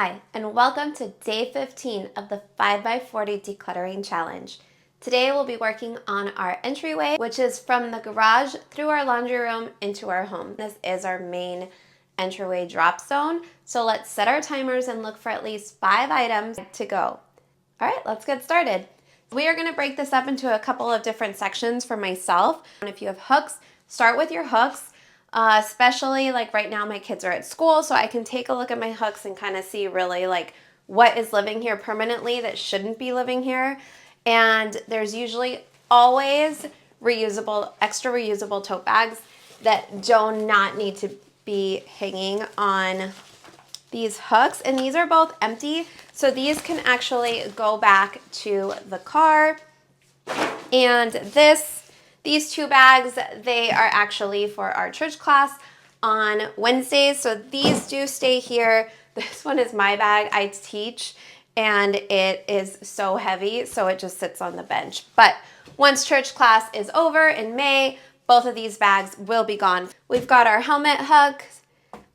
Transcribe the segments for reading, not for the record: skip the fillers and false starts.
Hi, and welcome to day 15 of the 5x40 Decluttering Challenge. Today we'll be working on our entryway, which is from the garage through our laundry room into our home. This is our main entryway drop zone, so let's set our timers and look for at least 5 items to go. All right, let's get started. We are going to break this up into a couple of different sections for myself. And if you have hooks, start with your hooks. Especially like right now my kids are at school, so I can take a look at my hooks and kind of see really like what is living here permanently that shouldn't be living here. And there's usually always extra reusable tote bags that do not need to be hanging on these hooks, and these are both empty, so these can actually go back to the car. And these two bags, they are actually for our church class on Wednesdays, so these do stay here. This one is my bag. I teach, and it is so heavy, so it just sits on the bench. But once church class is over in May, both of these bags will be gone. We've got our helmet hook,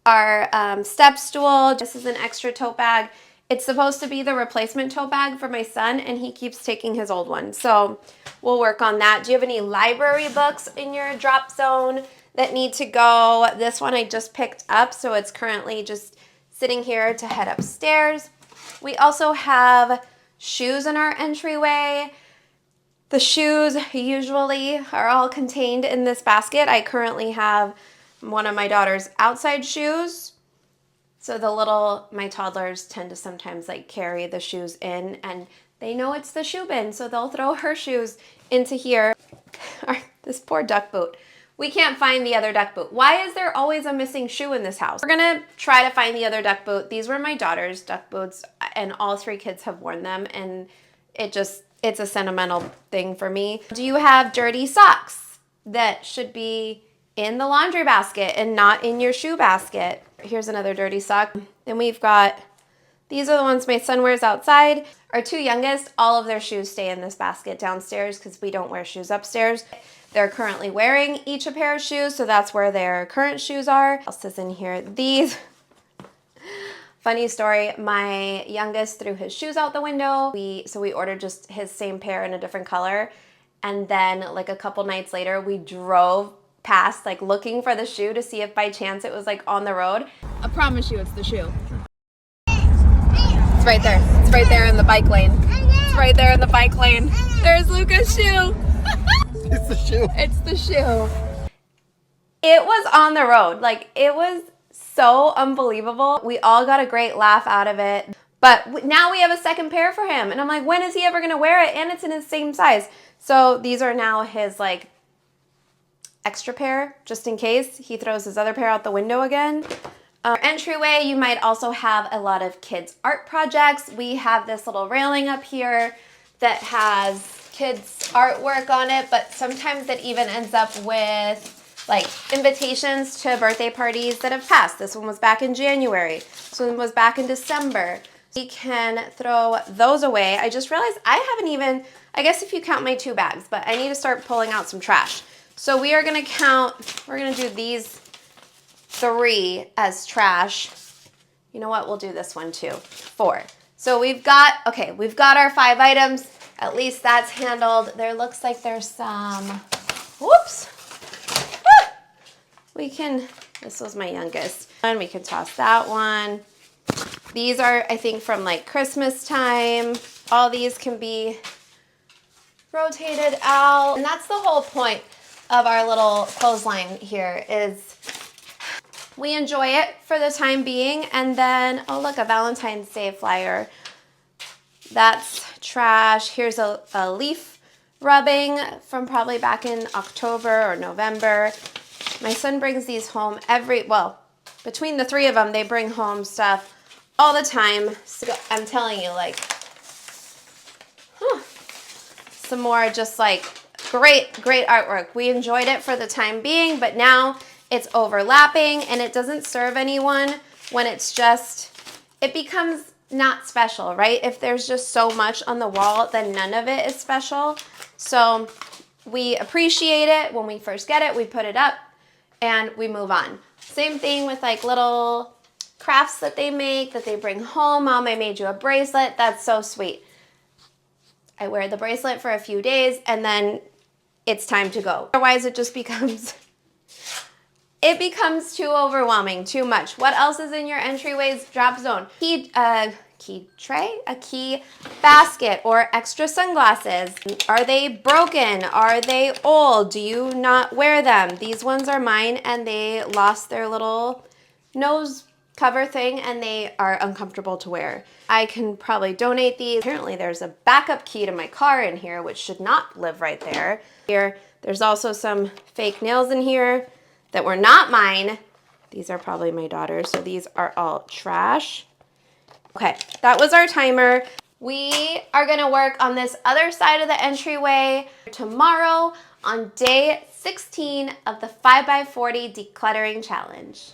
our step stool. This is an extra tote bag. It's supposed to be the replacement tote bag for my son, and he keeps taking his old one. So we'll work on that. Do you have any library books in your drop zone that need to go? This one I just picked up, so it's currently just sitting here to head upstairs. We also have shoes in our entryway. The shoes usually are all contained in this basket. I currently have one of my daughter's outside shoes. So my toddlers tend to sometimes like carry the shoes in, and they know it's the shoe bin, so they'll throw her shoes into here. This poor duck boot. We can't find the other duck boot. Why is there always a missing shoe in this house? We're gonna try to find the other duck boot. These were my daughter's duck boots, and all 3 kids have worn them, and it's a sentimental thing for me. Do you have dirty socks that should be in the laundry basket and not in your shoe basket? Here's another dirty sock. Then we've got, these are the ones my son wears outside. Our 2 youngest, all of their shoes stay in this basket downstairs because we don't wear shoes upstairs. They're currently wearing each a pair of shoes, so that's where their current shoes are. What else is in here? These, funny story, my youngest threw his shoes out the window. So we ordered just his same pair in a different color. And then like a couple nights later, we drove past like looking for the shoe to see if by chance it was like on the road. I promise you it's the shoe. It's right there. It's right there in the bike lane. It's right there in the bike lane. There's Luca's shoe. It's the shoe. It's the shoe. It was on the road. Like, it was so unbelievable. We all got a great laugh out of it. But now we have a second pair for him. And I'm like, when is he ever gonna wear it? And it's in his same size. So these are now his like extra pair, just in case he throws his other pair out the window again. Entryway, you might also have a lot of kids' art projects. We have this little railing up here that has kids' artwork on it, but sometimes it even ends up with like invitations to birthday parties that have passed. This one was back in January. This one was back in December. We can throw those away. I just realized I haven't even, I guess if you count my 2 bags, but I need to start pulling out some trash. So we are gonna we're gonna do these 3 as trash. You know what, we'll do this one too, 4. So we've got our 5 items. At least that's handled. There looks like there's some, whoops. This was my youngest. And we can toss that one. These are, I think, from like Christmas time. All these can be rotated out. And that's the whole point of our little clothesline here is we enjoy it for the time being, and then, oh look, a Valentine's Day flyer. That's trash. Here's a leaf rubbing from probably back in October or November. My son brings these home between the 3 of them, they bring home stuff all the time. So I'm telling you, like, some more just like great artwork. We enjoyed it for the time being, but now it's overlapping and it doesn't serve anyone when it becomes not special, right? If there's just so much on the wall, then none of it is special. So we appreciate it when we first get it, we put it up and we move on. Same thing with like little crafts that they make, that they bring home. Mom, I made you a bracelet. That's so sweet. I wear the bracelet for a few days and then it's time to go. Otherwise it just becomes, it becomes too overwhelming, too much. What else is in your Entryway's drop zone? Key tray, a key basket, or extra sunglasses. Are they broken? Are they old? Do you not wear them? These ones are mine and they lost their little nose cover thing and they are uncomfortable to wear. I can probably donate these. Apparently there's a backup key to my car in here, which should not live right there. There's also some fake nails in here that were not mine. These are probably my daughter's, so these are all trash. Okay, that was our timer. We are gonna work on this other side of the entryway tomorrow on day 16 of the 5x40 decluttering challenge.